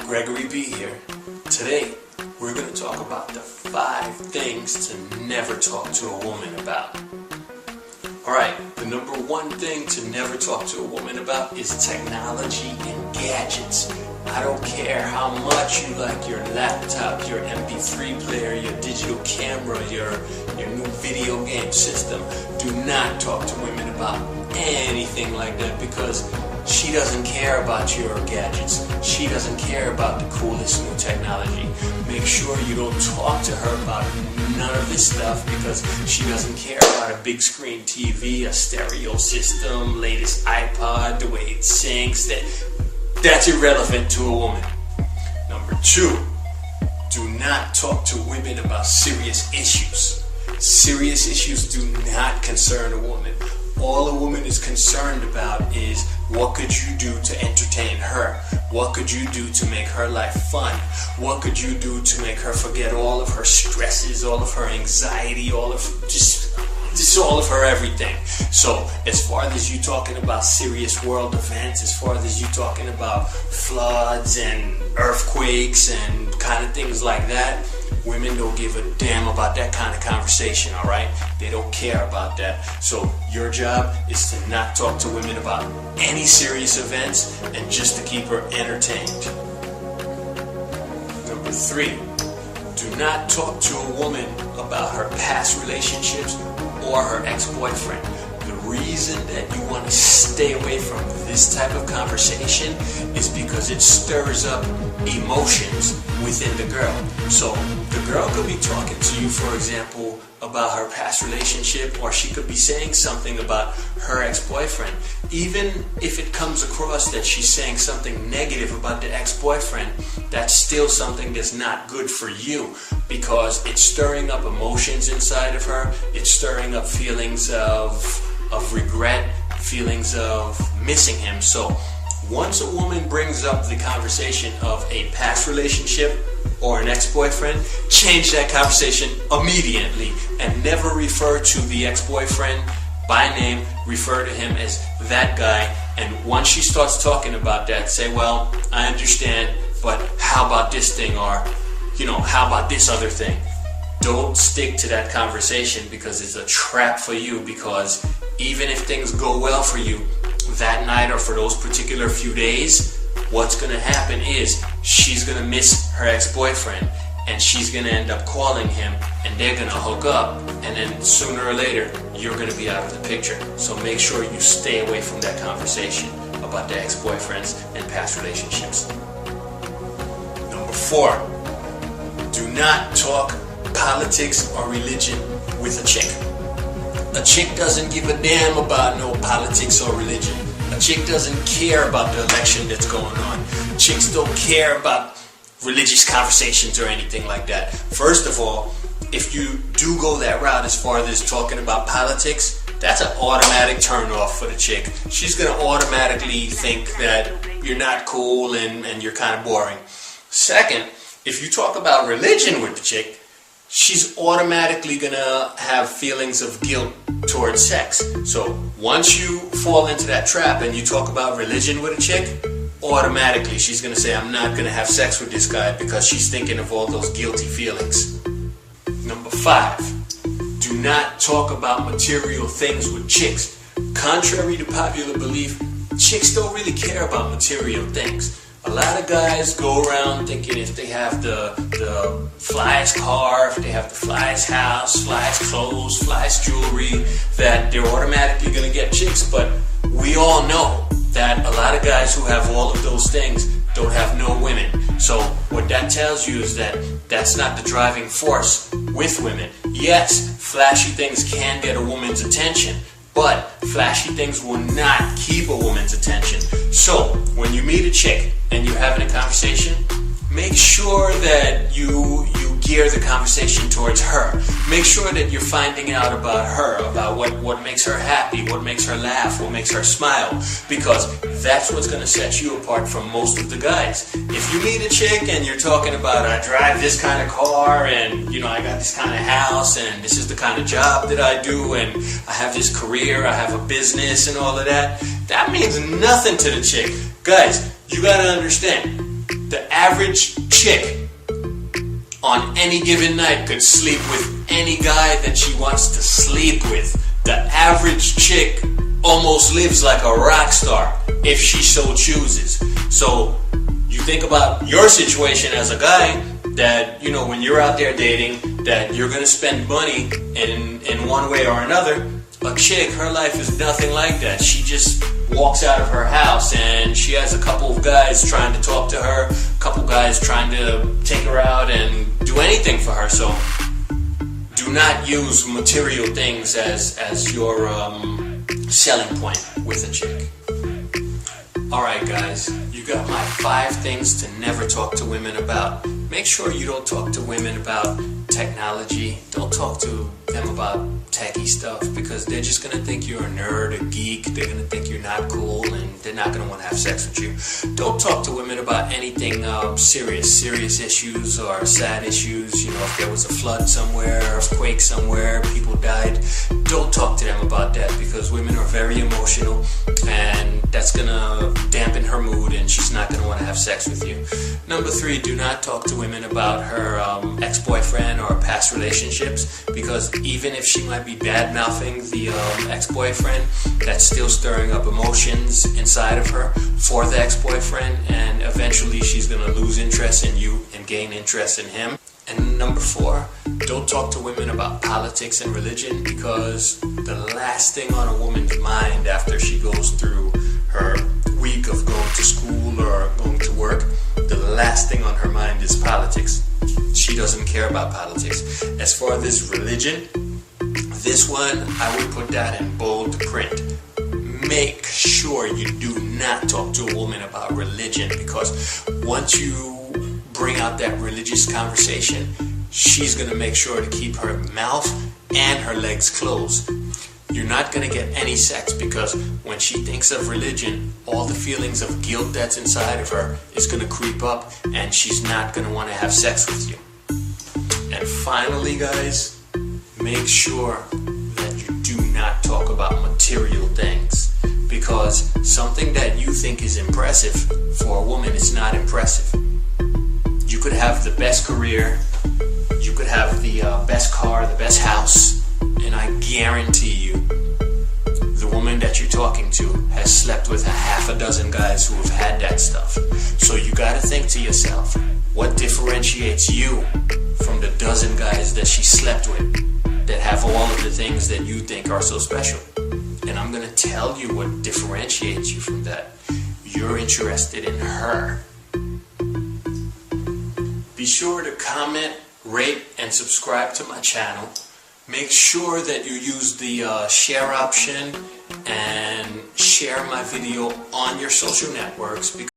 Gregory B here. Today, we're going to talk about the 5 things to never talk to a woman about. Alright, the number 1 thing to never talk to a woman about is technology and gadgets. I don't care how much you like your laptop, your MP3 player, your digital camera, your new video game system. Do not talk to women about anything like that, because she doesn't care about your gadgets. She doesn't care about the coolest new technology. Make sure you don't talk to her about none of this stuff, because she doesn't care about a big screen TV, a stereo system, latest iPod, the way it syncs. That's irrelevant to a woman. Number 2, do not talk to women about serious issues. Serious issues do not concern a woman. All a woman is concerned about is, what could you do to entertain her? What could you do to make her life fun? What could you do to make her forget all of her stresses, all of her anxiety, all of all of her everything? So as far as you talking about serious world events, as far as you talking about floods and earthquakes and kind of things like that, women don't give a damn about that kind of conversation, alright? They don't care about that. So your job is to not talk to women about any serious events and just to keep her entertained. Number 3, do not talk to a woman about her past relationships or her ex-boyfriend. The reason that you want to stay away from this type of conversation is because it stirs up emotions within the girl. So the girl could be talking to you, for example, about her past relationship, or she could be saying something about her ex-boyfriend. Even if it comes across that she's saying something negative about the ex-boyfriend, that's still something that's not good for you, because it's stirring up emotions inside of her. It's stirring up feelings of regret, feelings of missing him. So once a woman brings up the conversation of a past relationship or an ex-boyfriend, change that conversation immediately and never refer to the ex-boyfriend by name. Refer to him as that guy. And once she starts talking about that, say, well, I understand, but how about this thing? Or, how about this other thing? Don't stick to that conversation, because it's a trap for you. Because even if things go well for you that night or for those particular few days, what's going to happen is she's going to miss her ex-boyfriend, and she's going to end up calling him, and they're going to hook up, and then sooner or later you're going to be out of the picture. So make sure you stay away from that conversation about the ex-boyfriends and past relationships. Number 4, do not talk politics or religion with a chick. A chick doesn't give a damn about no politics or religion. A chick doesn't care about the election that's going on. Chicks don't care about religious conversations or anything like that. First of all, if you do go that route as far as talking about politics, that's an automatic turn off for the chick. She's going to automatically think that you're not cool and you're kind of boring. Second, if you talk about religion with the chick, she's automatically going to have feelings of guilt towards sex. So once you fall into that trap and you talk about religion with a chick, automatically she's going to say, I'm not going to have sex with this guy, because she's thinking of all those guilty feelings. Number 5, do not talk about material things with chicks. Contrary to popular belief, chicks don't really care about material things. A lot of guys go around thinking if they have the flyest car, if they have the flyest house, flyest clothes, flyest jewelry, that they're automatically going to get chicks. But we all know that a lot of guys who have all of those things don't have no women. So what that tells you is that that's not the driving force with women. Yes, flashy things can get a woman's attention, but flashy things will not keep a woman's attention. So when you meet a chick and you're having a conversation, make sure that you gear the conversation towards her. Make sure that you're finding out about her, about what makes her happy, what makes her laugh, what makes her smile, because that's what's going to set you apart from most of the guys. If you meet a chick and you're talking about, I drive this kind of car, and I got this kind of house, and this is the kind of job that I do, and I have this career, I have a business and all of that, that means nothing to the chick. Guys, you got to understand, the average chick on any given night could sleep with any guy that she wants to sleep with. The average chick almost lives like a rock star if she so chooses. So you think about your situation as a guy, that, you know, when you're out there dating, that you're going to spend money in one way or another. A chick, her life is nothing like that. She just walks out of her house and she has a couple of guys trying to talk to her, a couple guys trying to take her out and do anything for her. So do not use material things as your selling point with a chick. Alright guys, you got my 5 things to never talk to women about. Make sure you don't talk to women about technology. Don't talk to them about techie stuff, because they're just going to think you're a nerd, a geek. They're going to think you're not cool, and they're not going to want to have sex with you. Don't talk to women about anything serious issues or sad issues. You know, if there was a flood somewhere, earthquake somewhere, people died. Don't talk to them about that, because women are very emotional, and that's going to dampen her mood, and she's not going to want to have sex with you. Number 3, do not talk to women about her ex-boyfriend or past relationships, because even if she might be bad-mouthing the ex-boyfriend, that's still stirring up emotions inside of her for the ex-boyfriend, and eventually she's going to lose interest in you and gain interest in him. And number 4, don't talk to women about politics and religion, because the last thing on a woman's mind after she goes through her week of going to school or going to work, the last thing on her mind is politics. She doesn't care about politics. As far as this religion, this one, I would put that in bold print. Make sure you do not talk to a woman about religion, because once you bring out that religious conversation, she's going to make sure to keep her mouth and her legs closed. You're not going to get any sex, because when she thinks of religion, all the feelings of guilt that's inside of her is going to creep up, and she's not going to want to have sex with you. And finally, guys, make sure that you do not talk about material things, because something that you think is impressive for a woman is not impressive. You could have the best career, you could have the best car, the best house, and I guarantee you, the woman that you're talking to has slept with a half a dozen guys who have had that stuff. So you gotta think to yourself, what differentiates you from the dozen guys that she slept with that have all of the things that you think are so special? And I'm gonna tell you what differentiates you from that. You're interested in her. Be sure to comment, rate, and subscribe to my channel. Make sure that you use the share option and share my video on your social networks, because